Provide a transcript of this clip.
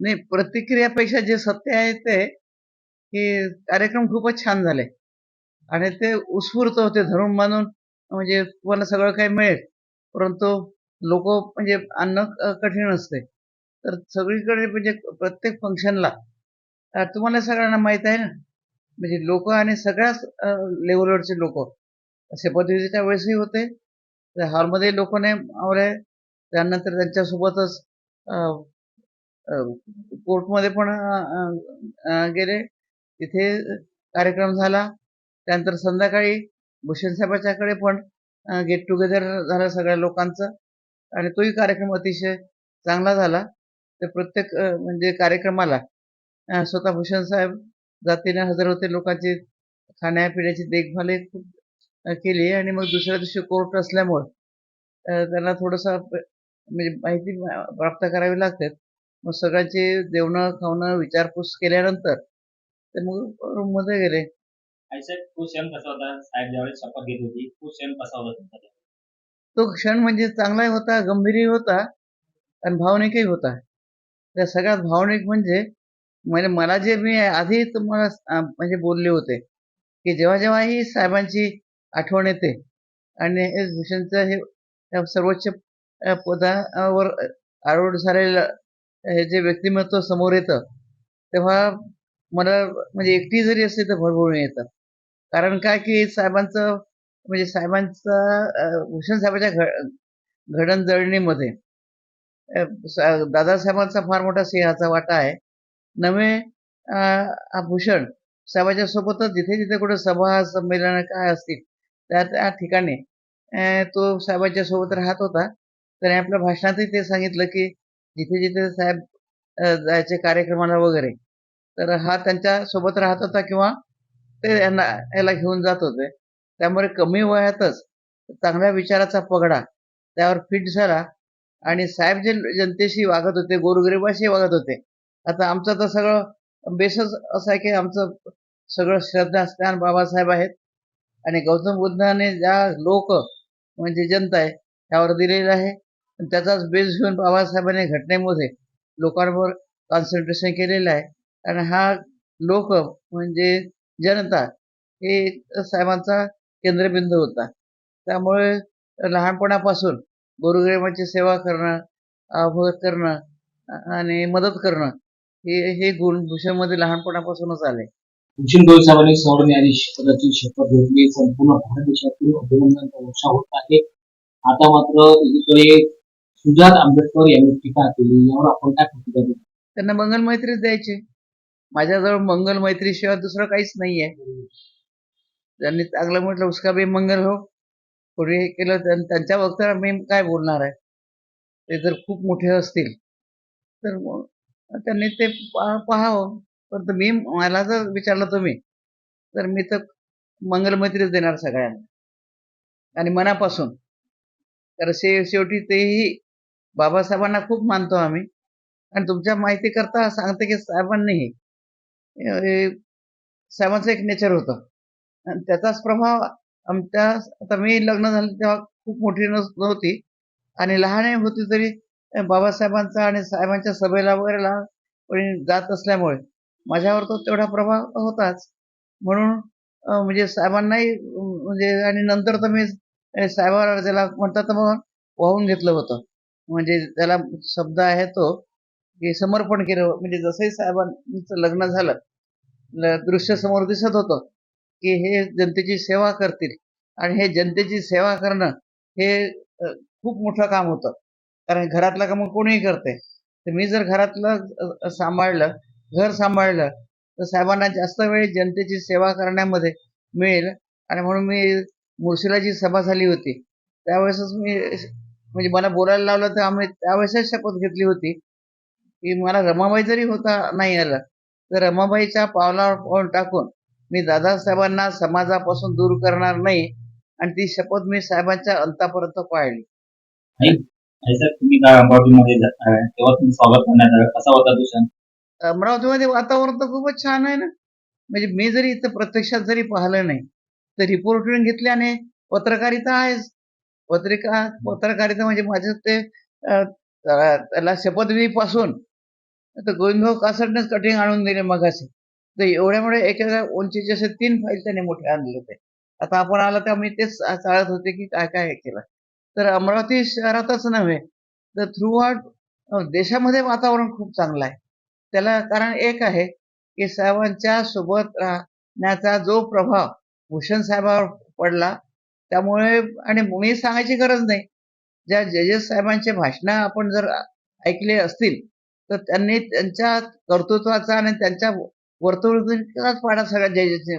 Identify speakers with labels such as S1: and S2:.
S1: नाही, प्रतिक्रियापेक्षा जे सत्य आहे ते, की कार्यक्रम खूपच छान झाले आणि ते उत्स्फूर्त होते धरून बांधून. म्हणजे तुम्हाला सगळं काही मिळेल, परंतु लोकं म्हणजे आणणं कठीण असते. तर सगळीकडे म्हणजे प्रत्येक फंक्शनला तुम्हाला सगळ्यांना माहीत आहे ना, म्हणजे लोकं आणि सगळ्याच लेव्हलवरचे लोकं शपथविधीच्या वेळेसही होते. त्या हॉलमध्ये लोकं नाही मावळे. त्यानंतर त्यांच्यासोबतच अ, अ, कोर्टमध्ये पण गेले. तिथे कार्यक्रम झाला. त्यानंतर संध्याकाळी भूषण साहेबाच्याकडे पण गेट टुगेदर झालं सगळ्या लोकांचं आणि तोही कार्यक्रम अतिशय चांगला झाला. तर प्रत्येक म्हणजे कार्यक्रमाला स्वतः भूषण साहेब जातीने हजर होते. लोकांची खाण्यापिण्याची देखभालही खूप केली आणि मग दुसऱ्या दिवशी कोर्ट असल्यामुळं त्यांना थोडंसं म्हणजे माहिती प्राप्त करावी लागते. मग सगळ्यांची जेवणं-खावणं विचारपूस केल्यानंतर ते मग रूममध्ये गेले.
S2: ऐसा तो क्षण कसा होता? साहेब ज्यावेळेस शपथ घेत होती, तो क्षण कसा होता तुमचा?
S1: तो क्षण म्हणजे चांगलाही होता, गंभीरही होता आणि भावनिकही होता. त्या सगळ्यात भावनिक म्हणजे मला जे मी आधी तुम्हाला म्हणजे बोलले होते, की जेव्हा-जेव्हा साहेबांची आठवण येते आणि एस भूषणचं हे सर्वोच्च पदावर आरूढ झालेलं हे जे व्यक्तिमत्व समोर येतं, तेव्हा मला म्हणजे एकटी जरी असली तर भरभरून येतं. कारण काय की साहेबांचं म्हणजे साहेबांचा भूषण साहेबांच्या घडणजळणीमध्ये दादासाहेबांचा फार मोठा सिंहाचा वाटा आहे. नवे भूषण साहेबांच्या सोबतच जिथे-जिथे कुठे सभा, संमेलनं काय असतील, त्या त्या ठिकाणी तो साहेबांच्या सोबत राहत होता. त्याने आपल्या भाषणातही ते सांगितलं, की जिथे-जिथे साहेब जायचे कार्यक्रमाला वगैरे, तर हा त्यांच्या सोबत राहत होता किंवा ते यांना याला घेऊन जात होते. त्यामुळे कमी वयातच चांगल्या विचाराचा पगडा त्यावर फिट झाला आणि साहेब जे जनतेशी वागत होते, गोरगरिबाशी वागत होते. आता आमचं तर सगळं बेसच असा आहे, की आमचं सगळं श्रद्धास्थान बाबासाहेब आहेत आणि गौतम बुद्धाने ज्या लोक म्हणजे जनता आहे त्यावर दिलेलं आहे. आणि त्याचाच बेस घेऊन बाबासाहेबांनी घटनेमध्ये लोकांवर कॉन्सन्ट्रेशन केलेलं आहे आणि हा लोक म्हणजे जनता हे साहेबांचा केंद्रबिंदू होता. त्यामुळे लहानपणापासून गोरगरिबांची सेवा करणं, अवभगत करणं आणि मदत करणं हे गुण भूषणमध्ये लहानपणापासूनच आले.
S2: भूषण गवई साहेबांनी संविधानिक पदाची शपथ घेतली. संपूर्ण भारत देशातून अभिनंदनाचा वर्षा होत आहे. आता मात्र एकीकडे सुजात आंबेडकर यांनी टीका केली. यावर आपण काय प्रतिक्रिया देता?
S1: त्यांना मंगल मैत्रीच द्यायची. माझ्याजवळ मंगल मैत्रीशिवाय दुसरं काहीच नाहीये. त्यांनी चांगलं म्हटलं उसका भी मंगल हो. कोणी हे केलं त्यांच्या वक्तव्यावर मी काय बोलणार आहे? ते जर खूप मोठे असतील, तर मग त्यांनी ते पाहावं. परंतु मला जर विचारलं तुम्ही, तर मी तर मंगलमैत्रीच देणार सगळ्यांना आणि मनापासून. तर शेवटी तेही बाबासाहेबांना खूप मानतो आम्ही आणि तुमच्या माहितीकरता सांगते की साहेबांनीही हे साहेबांचं एक नेचर होतं आणि त्याचाच प्रभाव आमच्या आता मी लग्न झालं तेव्हा खूप मोठी नव्हती आणि लहानही होती तरी बाबासाहेबांचा आणि साहेबांच्या सभेला वगैरे लहानपणी जात असल्यामुळे माझ्यावर तो तेवढा प्रभाव होताच. म्हणून म्हणजे साहेबांनाही म्हणजे आणि नंतर तर मी साहेबांना त्याला म्हणतात तर मग वाहून घेतलं होतं. म्हणजे त्याला शब्द आहे तो, की समर्पण केलं. म्हणजे जसंही साहेबांचं लग्न झालं, दृश्य समोर दिसत होतं, की हे जनतेची सेवा करतील आणि हे जनतेची सेवा करणं हे खूप मोठं काम होतं. कारण घरातलं कामं कोणीही करते. तर मी जर घरातलं सांभाळलं, घर सांभाळलं, तर साहेबांना जास्त वेळ जनतेची सेवा करण्यामध्ये मिळेल आणि म्हणून मी मुळशीला जी सभा झाली होती, त्यावेळेसच मी म्हणजे मला बोलायला लावलं, तर आम्ही त्यावेळेसच शपथ घेतली होती, की मला रमाबाई जरी होता नाही आलं, तर रमाबाईच्या पावलावर पाऊल टाकून मी दादासाहेबांना समाजापासून दूर करणार नाही आणि ती शपथ मी साहेबांच्या अंतापर्यंत पाळली.
S2: ऐसा तुम्ही अमरावतीमध्ये तेव्हा तुम्ही स्वागत करण्यात आलं. कसा होता तो क्षण?
S1: अमरावतीमध्ये वातावरण तर खूपच छान आहे ना. म्हणजे मी जरी इथं प्रत्यक्षात जरी पाहिलं नाही, तर रिपोर्टिंग घेतल्याने पत्रकारिता आहेच. पत्रकारिता म्हणजे माझं ते त्याला शपथविधीपासून तर गोविंदभाऊ कासटनेच कटिंग आणून दिले मगाशी. तर एवढ्यामुळे एकेका उंचीचे असे 3 फाईल त्यांनी मोठे आणले होते. आता आपण आला तेव्हा मी तेच चाळत होते की काय काय हे केलं. तर अमरावती शहरातच नव्हे तर थ्रू आउट देशामध्ये वातावरण खूप चांगलं आहे. त्याला कारण एक आहे की साहेबांच्या सोबत राहण्याचा जो प्रभाव भूषण साहेबांवर पडला त्यामुळे आणि मी सांगायची गरज नाही. ज्या जजेस साहेबांचे भाषणं आपण जर ऐकले असतील तर त्यांनी त्यांच्या कर्तृत्वाचा आणि त्यांच्या वर्तणुकीचाच पाडा सगळ्या जजेसने